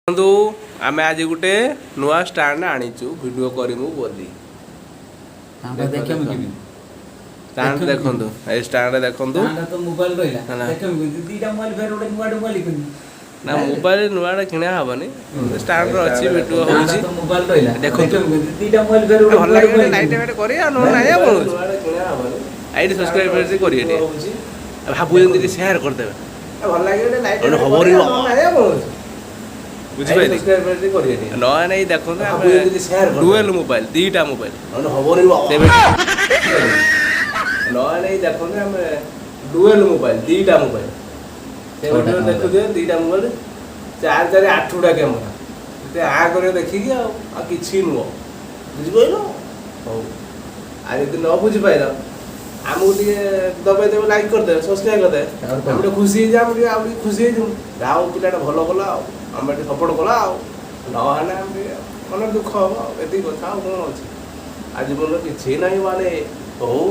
ଦେଖନ୍ତୁ ଆମେ ଆଜି ଗୋଟେ ନୂଆ ଷ୍ଟାଣ୍ଡ ଆଣିଛୁ ଭିଡ଼ିଓ କରିମୁ ବୋଲି। ଷ୍ଟାଣ୍ଡ ଦେଖନ୍ତୁ ଏଇ ଷ୍ଟାଣ୍ଡ ଦେଖନ୍ତୁ ନା ମୋବାଇଲ ନୂଆଟା କିଣା ହବନି ଷ୍ଟାଣ୍ଡ ଅଛି ଭିଡ଼ିଓ ହେଉଛି ଦେଖନ୍ତୁ ଭଲ ଲାଗେ ଲାଇଟ୍ ଫାଇଟ୍ କରିବା ନହେଲେ ନାହିଁ ଆପଣ ଆଇଡି ସବସ୍କ୍ରାଇବ୍ କରିବେ ଟିକେ ଭାବୁଛନ୍ତି ଟିକେ ସେୟାର କରିଦେବେ ଭଲ ଲାଗେ ହବନି ବୁଝିପାରିଲେ ନହେଲେ ନାଇଁ ଦେଖନ୍ତୁ ଡୁଏଲ୍ ମୋବାଇଲ ଦୁଇଟା ମୋବାଇଲ ନହେଲେ ନାଇଁ ଦେଖନ୍ତୁ ଆମେ ଡୁଏଲ୍ ମୋବାଇଲ ଦୁଇଟା ମୋବାଇଲ ଦେଖୁଥିବେ ଦୁଇଟା ମୋବାଇଲ 4 8ଟା କ୍ୟାମେରା ଏତେ କରିବ ଦେଖିକି ଆଉ କିଛି ନୁହଁ ବୁଝିପାରିଲ। ହଉ ଆଉ ଯଦି ନ ବୁଝିପାରିଲ ଆମକୁ ଟିକେ ଦବାଇ ଦେବେ ଲାଇକ୍ କରିଦେବେ ସବସ୍କ୍ରାଇବ୍ କରିଦେବେ ଆମେ ଟିକେ ଖୁସି ହେଇଯାଉ ଆମେ ଟିକେ ଆଉ ଟିକେ ଖୁସି ହେଇଯିବୁ ଯାହା ହଉ ପିଲାଟା ଭଲ କଲା ଆଉ ଆମେ ଟିକେ ସପୋର୍ଟ କଲା ଆଉ ନହେଲେ ଆମେ ଟିକେ ମନ ଦୁଃଖ ହବ ଆଉ ଏତିକି କଥା ଆଉ କ'ଣ ଅଛି ଆଜି ଜୀବନରେ କିଛି ନାହିଁ ମାନେ ହଉ।